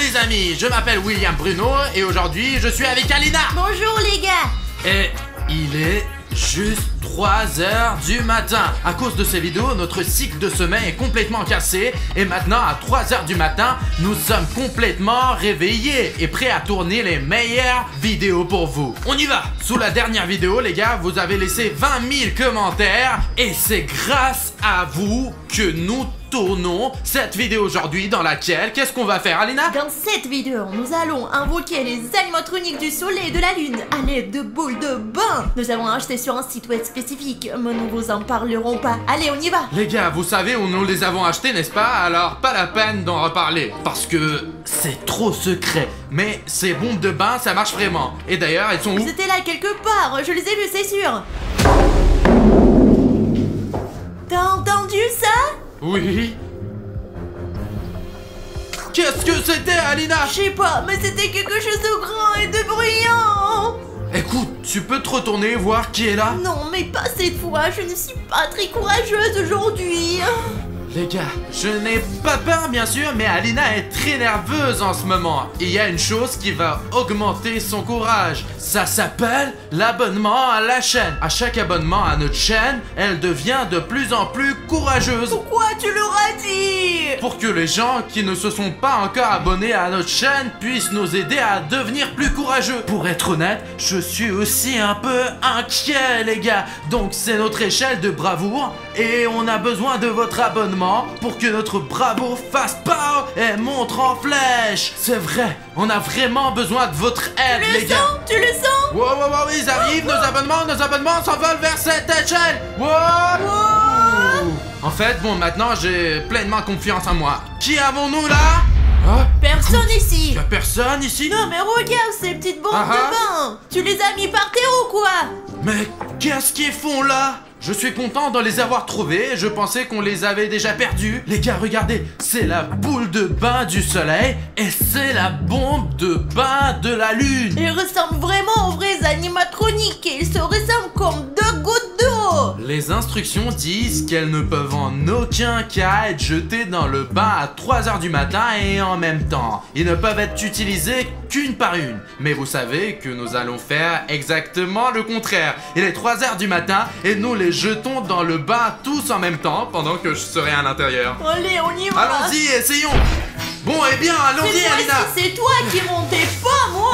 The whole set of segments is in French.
les amis, je m'appelle William Bruno et aujourd'hui je suis avec Alina. Bonjour les gars. Et il est juste 3h du matin. À cause de ces vidéos, notre cycle de sommeil est complètement cassé et maintenant à 3h du matin, nous sommes complètement réveillés et prêts à tourner les meilleures vidéos pour vous. On y va. Sous la dernière vidéo, les gars, vous avez laissé 20 000 commentaires et c'est grâce à vous que nous tournons cette vidéo aujourd'hui dans laquelle, qu'est-ce qu'on va faire, Alina? Dans cette vidéo, nous allons invoquer les animatroniques du soleil et de la lune à l'aide de boules de bain. Nous avons acheté sur un site web spécifique, mais nous vous en parlerons pas. Allez, on y va. Les gars, vous savez où nous les avons achetés, n'est-ce pas? Alors, pas la peine d'en reparler, parce que c'est trop secret. Mais ces bombes de bain, ça marche vraiment. Et d'ailleurs, elles sont où? C'était là quelque part, je les ai vus, c'est sûr. T'as entendu ça? Oui. Qu'est-ce que c'était, Alina? Je sais pas, mais c'était quelque chose de grand et de bruyant. Écoute, tu peux te retourner voir qui est là? Non, mais pas cette fois, je ne suis pas très courageuse aujourd'hui. Les gars, je n'ai pas peur bien sûr, mais Alina est très nerveuse en ce moment. Il y a une chose qui va augmenter son courage. Ça s'appelle l'abonnement à la chaîne. À chaque abonnement à notre chaîne, elle devient de plus en plus courageuse. Pourquoi tu leur as dit? Pour que les gens qui ne se sont pas encore abonnés à notre chaîne puissent nous aider à devenir plus courageux. Pour être honnête, je suis aussi un peu inquiet les gars. Donc c'est notre échelle de bravoure et on a besoin de votre abonnement pour que notre bravoure fasse pow et montre en flèche. C'est vrai, on a vraiment besoin de votre aide les gars. Tu le sens? Wow, wow, wow, ils arrivent, nos abonnements s'envolent vers cette échelle. Wow. En fait, bon, maintenant j'ai pleinement confiance en moi. Qui avons-nous là? Oh, Personne ici. y'a personne ici? Non mais regarde ces petites bombes de bain. Tu les as mis par terre ou quoi? Mais qu'est-ce qu'ils font là? Je suis content de les avoir trouvés, je pensais qu'on les avait déjà perdus. Les gars, regardez, c'est la boule de bain du soleil et c'est la bombe de bain de la lune. Ils ressemblent vraiment aux vrais animatroniques et ils se ressemblent comme deux gouttes d'eau. Les instructions disent qu'elles ne peuvent en aucun cas être jetées dans le bain à 3h du matin et en même temps. Ils ne peuvent être utilisés qu'une par une. Mais vous savez que nous allons faire exactement le contraire. Il est 3h du matin et nous les jetons dans le bain tous en même temps pendant que je serai à l'intérieur. Allez, on y va. Allons-y, essayons. Bon, eh bien, allons-y, Alina. C'est toi qui montais, pas moi.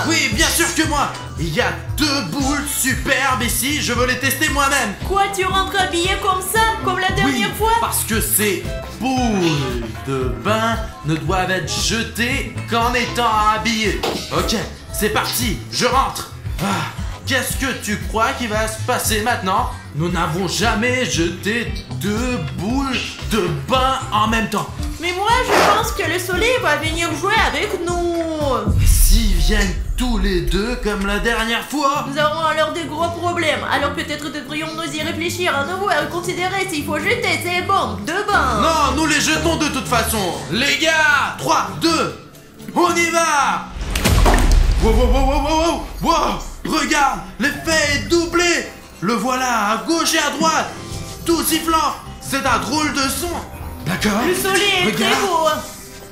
Oui, bien sûr que moi. Il y a 2 boules superbes ici, je veux les tester moi-même. Quoi, tu rentres habillé comme ça, comme la dernière fois? Parce que ces boules de bain ne doivent être jetées qu'en étant habillées. Ok, c'est parti, je rentre. Qu'est-ce que tu crois qui va se passer maintenant? Nous n'avons jamais jeté 2 boules de bain en même temps. Mais moi, je pense que le soleil va venir jouer avec nous. Et s'ils viennent tous les deux comme la dernière fois? Nous aurons alors de gros problèmes. Alors peut-être devrions-nous y réfléchir à nouveau et considérer s'il faut jeter ces bombes de bain. Non, nous les jetons de toute façon. Les gars, 3, 2, on y va. Wow, wow, wow, wow, wow, wow. Regarde, l'effet est doublé. Le voilà à gauche et à droite, tout sifflant. C'est un drôle de son. D'accord. Le soleil est très beau.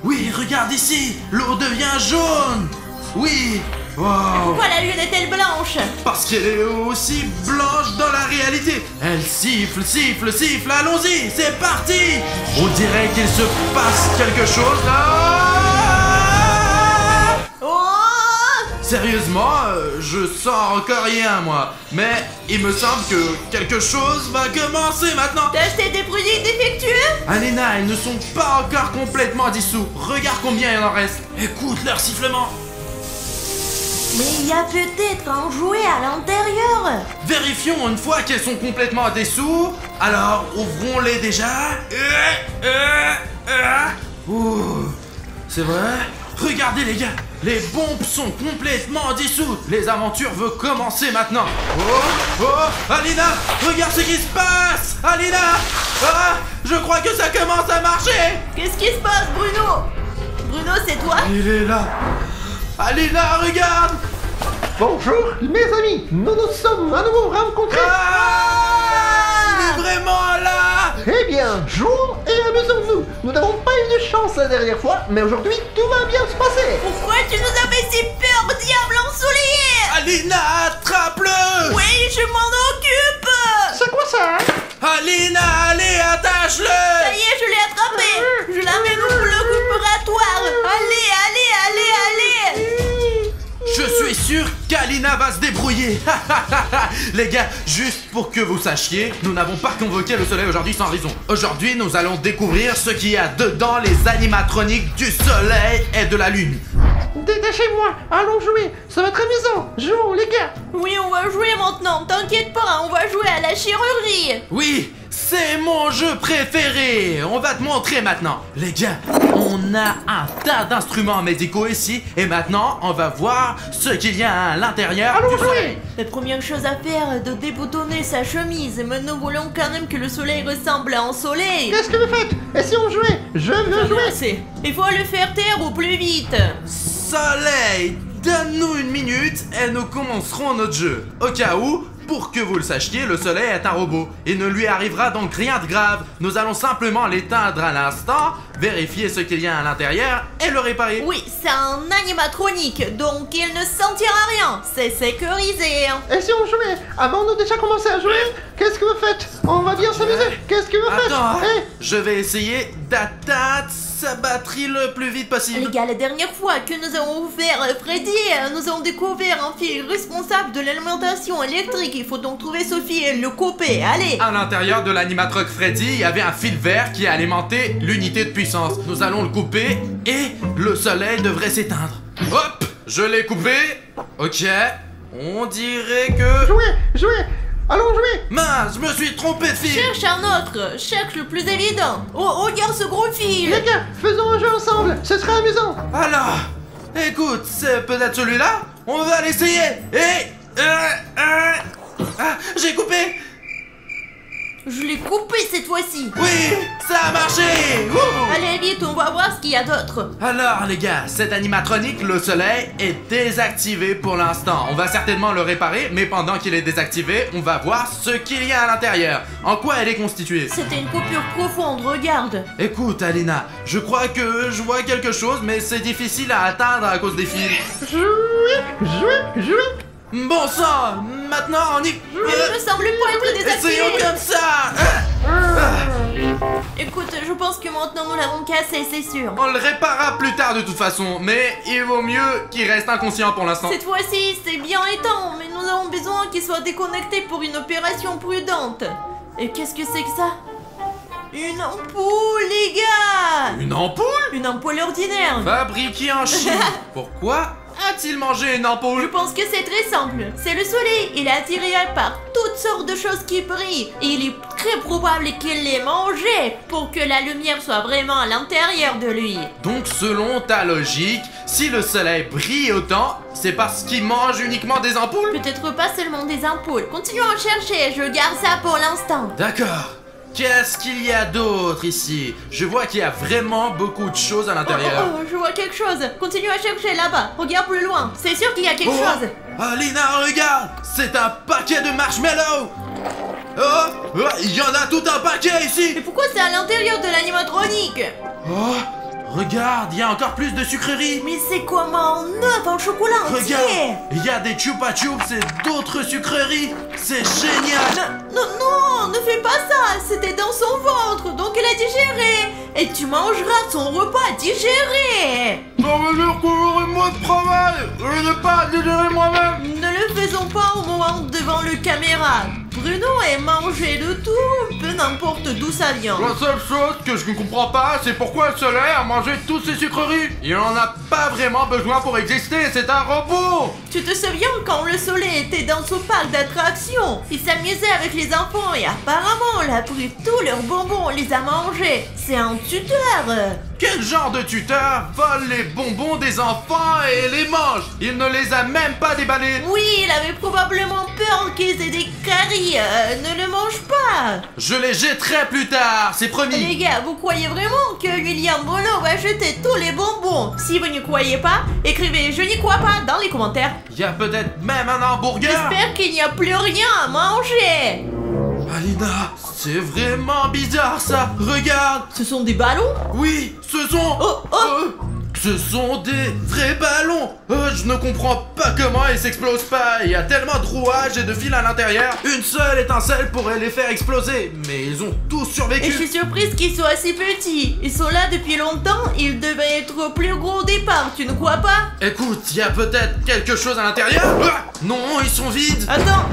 Oui, regarde ici, l'eau devient jaune. Oui. Wow. Pourquoi la lune est-elle blanche? Parce qu'elle est aussi blanche dans la réalité. Elle siffle, siffle, siffle. Allons-y, c'est parti. On dirait qu'il se passe quelque chose là. Sérieusement, je sens encore rien moi. Mais il me semble que quelque chose va commencer maintenant. T'as acheté des produits défectueux? Alina, ils ne sont pas encore complètement dissous. Regarde combien il en reste. Écoute leur sifflement. Mais il y a peut-être un jouet à l'intérieur. Vérifions une fois qu'elles sont complètement dessous. Alors, ouvrons-les déjà. Ouh, c'est vrai? Regardez les gars, les bombes sont complètement dissoutes. Les aventures vont commencer maintenant. Oh, oh, Alina, regarde ce qui se passe. Alina, je crois que ça commence à marcher. Qu'est-ce qui se passe, Bruno? Bruno, c'est toi? Il est là. Alina, regarde. Bonjour mes amis, nous nous sommes à nouveau rencontrés. Il est vraiment là. Très bien, jouons et amusons-nous. Nous n'avons pas eu de chance la dernière fois, mais aujourd'hui, tout va bien se passer. Pourquoi tu nous as fait si peur, diable ensoleillé? Alina, attrape-le! Oui, je m'en occupe. C'est quoi ça, hein? Alina, allez, Ça attache-le! y est, je l'ai attrapé. Je l'amène au rouleau opératoire. Allez, allez, allez, allez. Je suis sûr qu'Alina va se débrouiller. Les gars, juste pour que vous sachiez, nous n'avons pas convoqué le soleil aujourd'hui sans raison. Aujourd'hui, nous allons découvrir ce qu'il y a dedans les animatroniques du soleil et de la lune. Détachez-moi, allons jouer, ça va être amusant. Jouons, les gars. Oui, on va jouer maintenant. T'inquiète pas, on va jouer à la chirurgie. Oui, c'est mon jeu préféré. On va te montrer maintenant. Les gars, on a un tas d'instruments médicaux ici. Et maintenant, on va voir ce qu'il y a à l'intérieur Allons du jouer. soleil. La première chose à faire est de déboutonner sa chemise. Mais nous voulons quand même que le soleil ressemble à un soleil. Qu'est-ce que vous faites? Et si on jouait? Je veux jouer. Assez. Il faut le faire taire au plus vite. Soleil, donne-nous une minute et nous commencerons notre jeu. Au cas où, pour que vous le sachiez, le soleil est un robot. Il ne lui arrivera donc rien de grave. Nous allons simplement l'éteindre à l'instant, vérifier ce qu'il y a à l'intérieur et le réparer. Oui, c'est un animatronique, donc il ne sentira rien. C'est sécurisé. Et si on jouait? Avons-nous déjà commencé à jouer? Qu'est-ce que vous faites? On va bien s'amuser. Qu'est-ce que vous faites? Attends, Eh, je vais essayer d'atteindre sa batterie le plus vite Les possible. gars, la dernière fois que nous avons ouvert Freddy, nous avons découvert un fil responsable de l'alimentation électrique. Il faut donc trouver ce fil et le couper. Allez. À l'intérieur de l'animatroc Freddy, il y avait un fil vert qui alimentait l'unité de puissance. Nous allons le couper et le soleil devrait s'éteindre. Hop, je l'ai coupé. Ok, on dirait que... jouez. Allons jouer. Mince, je me suis trompé de fil. Cherche un autre. Cherche le plus évident. Oh, regarde ce gros fil. Les gars, faisons un jeu ensemble. Ce serait amusant. Alors, écoute, c'est peut-être celui-là. On va l'essayer. Et... ah, j'ai coupé. Je l'ai coupé cette fois-ci. Oui, ça a marché. Wouh. Allez vite, on va voir ce qu'il y a d'autre. Alors les gars, cet animatronique, le soleil, est désactivé pour l'instant. On va certainement le réparer, mais pendant qu'il est désactivé, on va voir ce qu'il y a à l'intérieur. En quoi elle est constituée. C'était une coupure profonde, regarde. Écoute Alina, je crois que je vois quelque chose, mais c'est difficile à atteindre à cause des fils. Jouez. Bon sang, maintenant on y... Il ne semble pas être Essayons désactivé. comme ça. Écoute, je pense que maintenant nous l'avons cassé, c'est sûr. On le réparera plus tard de toute façon, mais il vaut mieux qu'il reste inconscient pour l'instant. Cette fois-ci, c'est bien étant, mais nous avons besoin qu'il soit déconnecté pour une opération prudente. Et qu'est-ce que c'est que ça? Une ampoule, les gars! Une ampoule? Une ampoule ordinaire. Fabriquée en Chine. Pourquoi a-t-il mangé une Je ampoule? pense que c'est très simple. C'est le soleil. Il est attiré par toutes sortes de choses qui brillent. Et il est très probable qu'il les mangé pour que la lumière soit vraiment à l'intérieur de lui. Donc selon ta logique, si le soleil brille autant, c'est parce qu'il mange uniquement des ampoules? Peut-être pas seulement des ampoules. Continuons à chercher. Je garde ça pour l'instant. D'accord. Qu'est-ce qu'il y a d'autre ici? Je vois qu'il y a vraiment beaucoup de choses à l'intérieur. Oh, je vois quelque chose. Continue à chercher là-bas. Regarde plus loin. C'est sûr qu'il y a quelque chose. Alina, regarde! C'est un paquet de marshmallows! Oh! Il y en a tout un paquet ici! Mais pourquoi c'est à l'intérieur de l'animatronique? Oh! Regarde, il y a encore plus de sucreries! Mais c'est comme un œuf en chocolat entier. Regarde! Il y a des chupa chups et d'autres sucreries! C'est génial! Non, ne fais pas ça. C'était dans son ventre, donc il a digéré. Et tu mangeras son repas digéré. Ça veut dire que j'aurai moins de travail! Je n'ai pas digéré moi-même! Ne le faisons pas au moment devant le caméra. Bruno est mangé de tout, peu n'importe d'où ça vient. La seule chose que je ne comprends pas, c'est pourquoi le soleil a mangé toutes ces sucreries. Il en a pas vraiment besoin pour exister, c'est un robot. Tu te souviens quand le soleil était dans ce parc d'attractions? Il s'amusait avec les enfants et apparemment il a pris tous leurs bonbons, les a mangés. C'est un tuteur. Quel genre de tuteur vole les bonbons des enfants et les mange? Il ne les a même pas déballés. Oui, il avait probablement peur qu'ils aient des caries. Ne le mange pas. Je les jetterai plus tard, c'est Les promis. gars, vous croyez vraiment que William Bono va jeter tous les bonbons? Si vous n'y croyez pas, écrivez « Je n'y crois pas » dans les commentaires. Il y a peut-être même un hamburger. J'espère qu'il n'y a plus rien à manger. Alina, c'est vraiment bizarre ça. Regarde. Ce sont des ballons? Oui, ce sont... ce sont des vrais ballons. Je ne comprends pas comment ils s'explosent pas. Il y a tellement de rouages et de fils à l'intérieur. Une seule étincelle pourrait les faire exploser. Mais ils ont tous survécu. Et je suis surprise qu'ils soient assez petits. Ils sont là depuis longtemps, ils devaient être plus gros au départ, tu ne crois pas? Écoute, il y a peut-être quelque chose à l'intérieur. Non, ils sont vides. Attends.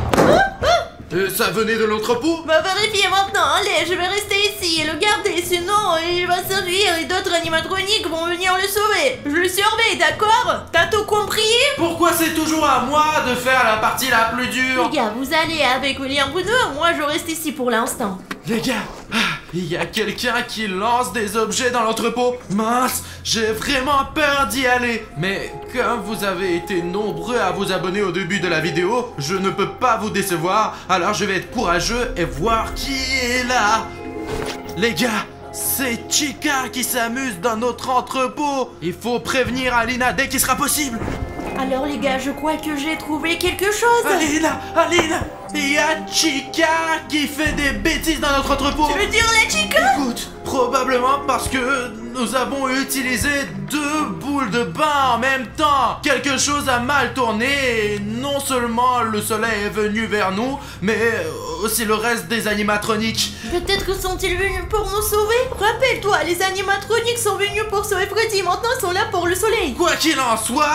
Ça venait de l'entrepôt. Va vérifier maintenant, allez, je vais rester ici et le garder, sinon il va servir et d'autres animatroniques vont venir le sauver. Je le surveille, d'accord? T'as tout compris? Pourquoi c'est toujours à moi de faire la partie la plus dure? Les gars, vous allez avec William Bruno, moi je reste ici pour l'instant. Les gars, il y a quelqu'un qui lance des objets dans l'entrepôt. Mince, j'ai vraiment peur d'y aller. Mais comme vous avez été nombreux à vous abonner au début de la vidéo, je ne peux pas vous décevoir. Alors je vais être courageux et voir qui est là. Les gars, c'est Chica qui s'amuse dans notre entrepôt. Il faut prévenir Alina dès qu'il sera possible. Alors les gars, je crois que j'ai trouvé quelque chose. Alina, il y a Chica qui fait des bêtises dans notre entrepôt. Tu veux dire la Chica? Écoute, probablement parce que nous avons utilisé 2 boules de bain en même temps. Quelque chose a mal tourné et non seulement le soleil est venu vers nous, mais aussi le reste des animatroniques. Peut-être que sont-ils venus pour nous sauver? Rappelle-toi, les animatroniques sont venus pour sauver Freddy, maintenant ils sont là pour le soleil. Quoi qu'il en soit,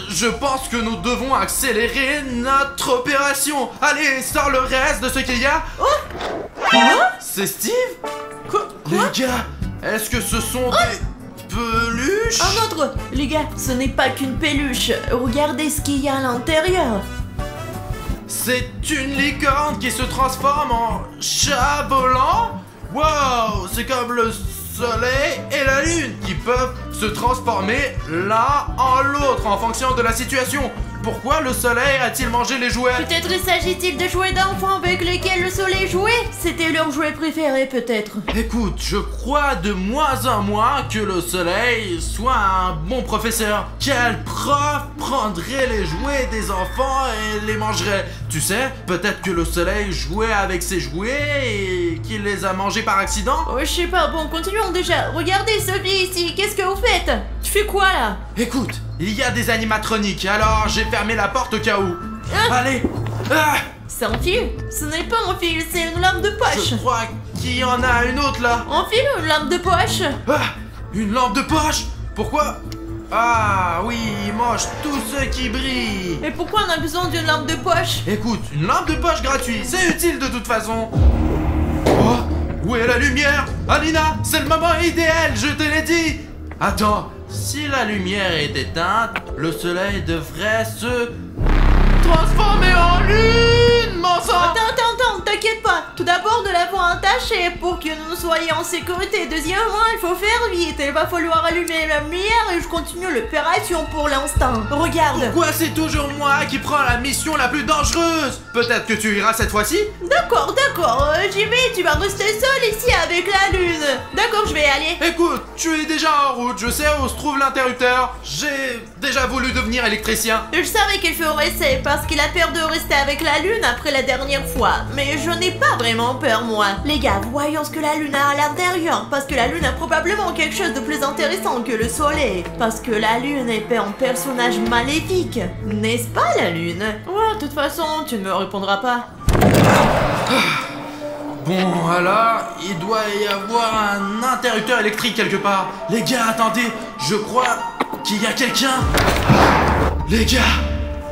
je pense que nous devons accélérer notre opération. Allez, sors le reste de ce qu'il y a. C'est Steve? Quoi? Les gars, est-ce que ce sont des peluches? Un autre! Les gars, ce n'est pas qu'une peluche. Regardez ce qu'il y a à l'intérieur. C'est une licorne qui se transforme en chat volant? Wow, c'est comme le soleil et la lune qui peuvent se transformer l'un en l'autre en fonction de la situation. Pourquoi le soleil a-t-il mangé les jouets? Peut-être s'agit-il de jouets d'enfants avec lesquels le soleil jouait? C'était leur jouet préféré peut-être. Écoute, je crois de moins en moins que le soleil soit un bon professeur. Quel prof prendrait les jouets des enfants et les mangerait? Tu sais, peut-être que le soleil jouait avec ses jouets et qu'il les a mangés par accident? Oh, je sais pas, bon, continuons déjà. Regardez Sophie ici, qu'est-ce que vous faites? Tu fais quoi là? Écoute, il y a des animatroniques, alors j'ai fermé la porte au cas où. Allez. C'est un fil? Ce n'est pas un fil, c'est une lampe de poche. Je crois qu'il y en a une autre là. Un fil ou une lampe de poche? Une lampe de poche? Pourquoi? Ah oui, il mange tout ce qui brille. Mais pourquoi on a besoin d'une lampe de poche? Écoute, une lampe de poche gratuite, c'est utile de toute façon. Oh, où est la lumière? Alina, c'est le moment idéal, je te l'ai dit. Attends, si la lumière est éteinte, le soleil devrait se transformer en lune, mon sang. Attends, t'inquiète pas. Tout d'abord, de l'avoir attaché pour que nous soyons en sécurité. Deuxièmement, il faut faire vite. Il va falloir allumer la lumière et je continue l'opération pour l'instant. Regarde. Pourquoi c'est toujours moi qui prends la mission la plus dangereuse? Peut-être que tu iras cette fois-ci? D'accord, j'y vais. Tu vas rester seul ici avec la lune. D'accord, je vais y aller. Écoute, tu es déjà en route. Je sais où se trouve l'interrupteur. J'ai déjà voulu devenir électricien. Je savais qu'il ferait ça parce qu'il a peur de rester avec la lune après la dernière fois. Mais je n'ai pas vraiment peur, moi. Les gars, voyons ce que la lune a à l'intérieur. Parce que la lune a probablement quelque chose de plus intéressant que le soleil. Parce que la lune est un personnage maléfique. N'est-ce pas, la lune? Ouais, de toute façon, tu ne me répondras pas. Bon, alors, il doit y avoir un interrupteur électrique quelque part. Les gars, attendez, je crois qu'il y a quelqu'un. Les gars,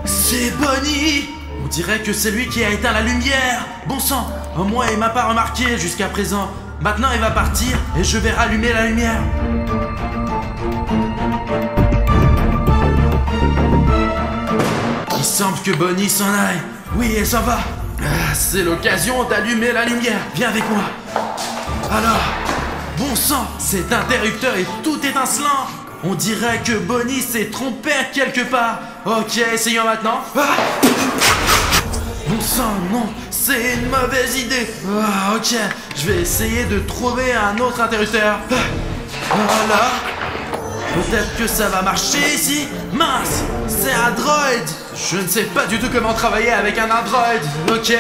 c'est Bonnie. On dirait que c'est lui qui a éteint la lumière. Bon sang, au moins il m'a pas remarqué jusqu'à présent. Maintenant il va partir et je vais rallumer la lumière. Il semble que Bonnie s'en aille. Oui, elle s'en va. C'est l'occasion d'allumer la lumière. Viens avec moi. Alors, bon sang, cet interrupteur est tout étincelant. On dirait que Bonnie s'est trompée quelque part. Ok, essayons maintenant. Bon sang, non, c'est une mauvaise idée. Ok, je vais essayer de trouver un autre interrupteur. Voilà. Peut-être que ça va marcher ici. Mince, c'est un droïde. Je ne sais pas du tout comment travailler avec un android. Ok.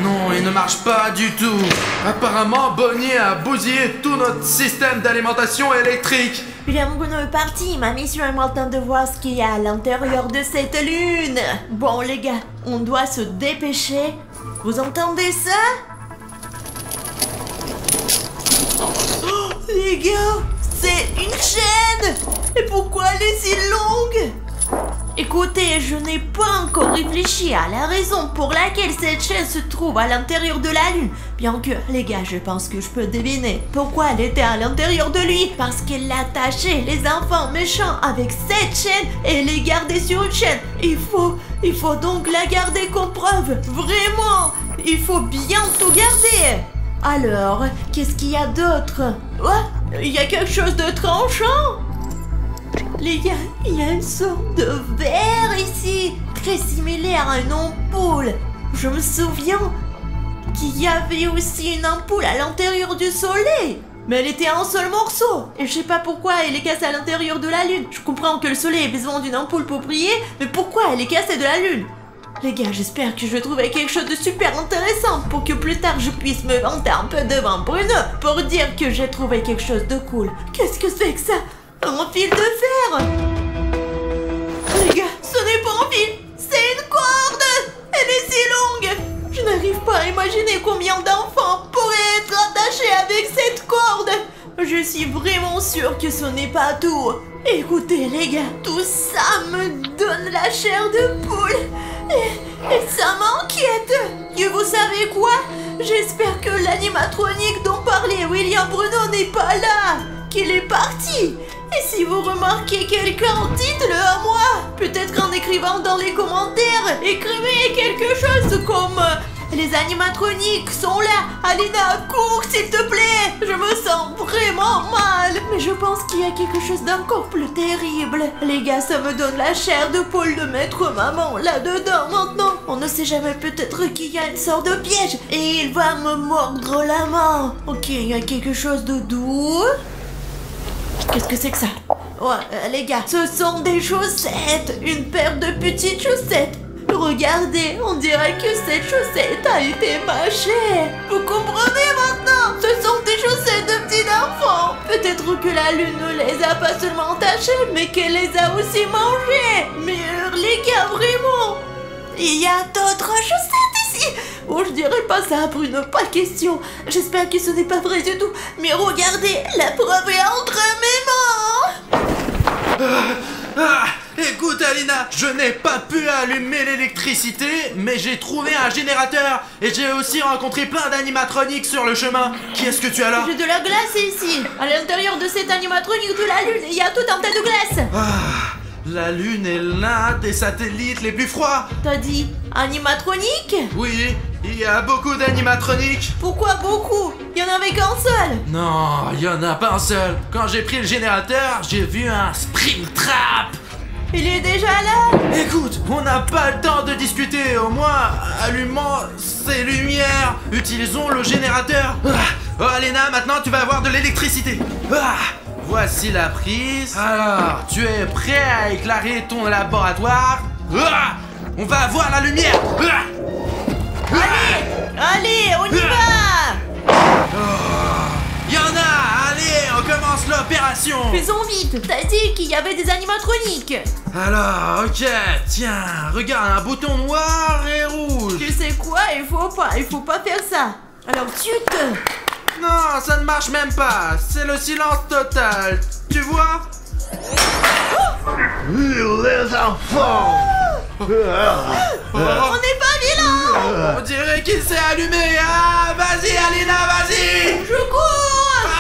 Non, il ne marche pas du tout. Apparemment, Bonnie a bousillé tout notre système d'alimentation électrique. William Bruno est parti. Ma mission est maintenant de voir ce qu'il y a à l'intérieur de cette lune. Bon, les gars, on doit se dépêcher. Vous entendez ça? Oh, les gars, c'est une chaîne. Et pourquoi elle est si longue? Écoutez, je n'ai pas encore réfléchi à la raison pour laquelle cette chaîne se trouve à l'intérieur de la lune. Bien que, les gars, je pense que je peux deviner pourquoi elle était à l'intérieur de lui. Parce qu'elle attachait les enfants méchants avec cette chaîne et les gardait sur une chaîne. Il faut donc la garder comme preuve. Vraiment, il faut bien tout garder. Alors, qu'est-ce qu'il y a d'autre? Oh, il y a quelque chose de tranchant. Les gars, il y a une sorte de verre ici, très similaire à une ampoule. Je me souviens qu'il y avait aussi une ampoule à l'intérieur du soleil. Mais elle était un seul morceau. Et je sais pas pourquoi elle est cassée à l'intérieur de la lune. Je comprends que le soleil ait besoin d'une ampoule pour briller, mais pourquoi elle est cassée de la lune? Les gars, j'espère que je vais trouver quelque chose de super intéressant pour que plus tard je puisse me vanter un peu devant Bruno pour dire que j'ai trouvé quelque chose de cool. Qu'est-ce que c'est que ça? Un fil de fer! Les gars, ce n'est pas un fil, c'est une corde! Elle est si longue! Je n'arrive pas à imaginer combien d'enfants pourraient être attachés avec cette corde! Je suis vraiment sûre que ce n'est pas tout. Écoutez les gars, tout ça me donne la chair de poule. Et ça m'inquiète. Et vous savez quoi? J'espère que l'animatronique dont parlait William Bruno n'est pas là, qu'il est parti. Et si vous remarquez quelqu'un, dites-le à moi. Peut-être qu'en écrivant dans les commentaires, écrivez quelque chose comme les animatroniques sont là. Alina, cours s'il te plaît. Je me sens vraiment mal. Mais je pense qu'il y a quelque chose d'encore plus terrible. Les gars, ça me donne la chair de poule de mettre maman là-dedans maintenant. On ne sait jamais, peut-être qu'il y a une sorte de piège et il va me mordre la main. Ok, il y a quelque chose de doux. Qu'est-ce que c'est que ça? Ouais, les gars, ce sont des chaussettes. Une paire de petites chaussettes. Regardez, on dirait que cette chaussette a été mâchée. Vous comprenez maintenant? Ce sont des chaussettes de petits enfants. Peut-être que la lune ne les a pas seulement tachées, mais qu'elle les a aussi mangées. Mais les gars, vraiment, il y a d'autres chaussettes ici. Oh, je dirais pas ça à Bruno, pas question. J'espère que ce n'est pas vrai du tout. Mais regardez, la preuve est entre mes mains. Écoute Alina, je n'ai pas pu allumer l'électricité, mais j'ai trouvé un générateur et j'ai aussi rencontré plein d'animatroniques sur le chemin. Qui est-ce que tu as là? J'ai de la glace ici. À l'intérieur de cet animatronique de la lune, il y a tout un tas de glace. La lune est l'un des satellites les plus froids. T'as dit animatronique? Oui, il y a beaucoup d'animatroniques. Pourquoi beaucoup? Il y en avait qu'un seul. Non, il y en a pas un seul. Quand j'ai pris le générateur, j'ai vu un Springtrap. Il est déjà là. Écoute, on n'a pas le temps de discuter. Au moins, allumons ces lumières. Utilisons le générateur. Oh, Alina, maintenant tu vas avoir de l'électricité. Voici la prise. Alors, tu es prêt à éclairer ton laboratoire? On va avoir la lumière. Allez, on y va. Il y en a. Allez, on commence l'opération. Faisons vite. T'as dit qu'il y avait des animatroniques. Alors, ok, tiens, regarde, un bouton noir et rouge. Tu sais quoi? Il faut pas faire ça. Alors zut. Non, ça ne marche même pas. C'est le silence total. Tu vois? Les enfants. On n'est pas vilain. On dirait qu'il s'est allumé. Ah, vas-y, Alina, vas-y. Je cours.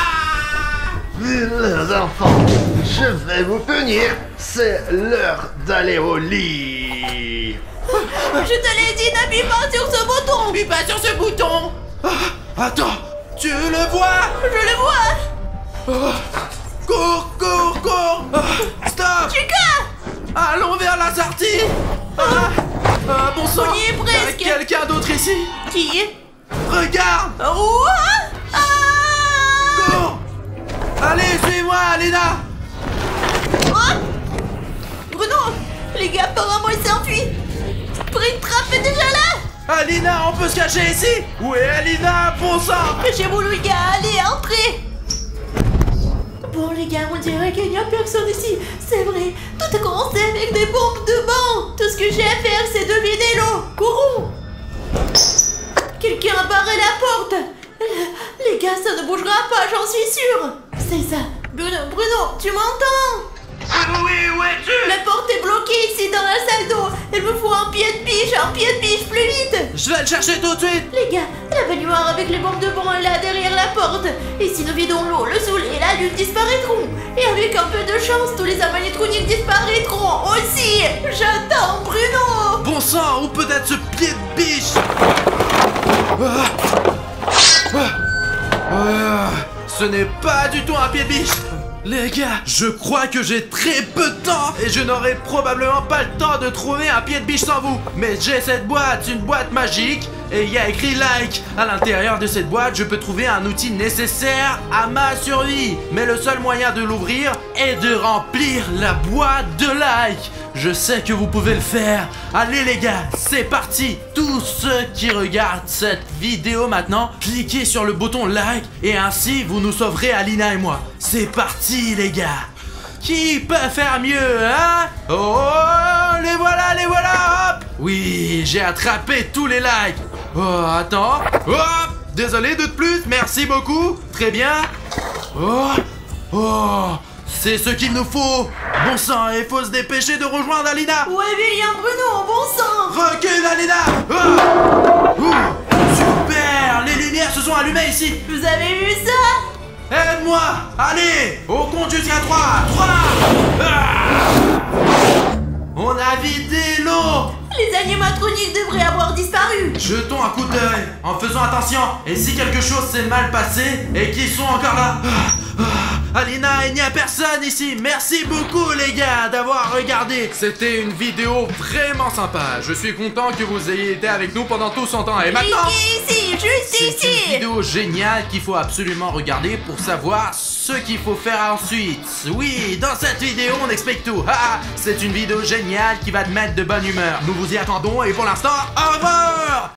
Les enfants, je vais vous punir. C'est l'heure d'aller au lit. Je te l'ai dit, n'appuie pas sur ce bouton. Appuie pas sur ce bouton. Attends, tu le vois? Je le vois. Cours, cours, cours. Stop. Chica. Allons vers la sortie. Bon sang. On y est presque. Quelqu'un d'autre ici? Qui? Regarde. Cours. Allez, suis-moi, Alina. Bruno, les gars, apparemment il s'est enfui. Springtrap est déjà là. Alina, on peut se cacher ici? Où est Alina? Bon sang! Cachez-vous les gars, allez, entrez. Bon les gars, on dirait qu'il n'y a personne ici. C'est vrai, tout a commencé avec des bombes de banc. Tout ce que j'ai à faire, c'est de vider l'eau. Courons. Quelqu'un a barré la porte. Les gars, ça ne bougera pas, j'en suis sûre. C'est ça. Bruno, tu m'entends? Oui, où es-tu? La porte est bloquée ici dans la salle d'eau. Il me faut un pied de biche plus vite. Je vais le chercher tout de suite. Les gars, la baignoire avec les bombes de banc est là derrière la porte. Et si nous vidons l'eau, le soleil et la lune disparaîtront. Et avec un peu de chance, tous les animatroniques disparaîtront aussi. J'attends Bruno. Bon sang, où peut être ce pied de biche? Ce n'est pas du tout un pied de biche. Les gars, je crois que j'ai très peu de temps et je n'aurai probablement pas le temps de trouver un pied de biche sans vous. Mais j'ai cette boîte, une boîte magique, et il y a écrit like. À l'intérieur de cette boîte, je peux trouver un outil nécessaire à ma survie. Mais le seul moyen de l'ouvrir est de remplir la boîte de like. Je sais que vous pouvez le faire. Allez les gars, c'est parti. Tous ceux qui regardent cette vidéo maintenant, cliquez sur le bouton like et ainsi vous nous sauverez Alina et moi. C'est parti les gars. Qui peut faire mieux, hein? Oh, les voilà, hop. Oui, j'ai attrapé tous les likes. Oh, attends. Hop, désolé de plus, merci beaucoup. Très bien. Oh, c'est ce qu'il nous faut. Bon sang, il faut se dépêcher de rejoindre Alina. Ouais, William, Bruno, bon sang. Recule, Alina. Super, les lumières se sont allumées ici. Vous avez vu ça? Aide-moi. Allez, au compte jusqu'à 3. 3. On a vidé l'eau. Les animatroniques devraient avoir disparu. Jetons un coup d'œil en faisant attention. Et si quelque chose s'est mal passé et qu'ils sont encore là. Alina, il n'y a personne ici. Merci beaucoup les gars d'avoir regardé. C'était une vidéo vraiment sympa. Je suis content que vous ayez été avec nous pendant tout ce temps. Et maintenant, Ici, juste ici. c'est une vidéo géniale qu'il faut absolument regarder pour savoir ce qu'il faut faire ensuite. Oui, dans cette vidéo, on explique tout. C'est une vidéo géniale qui va te mettre de bonne humeur. Nous vous y attendons et pour l'instant, au revoir.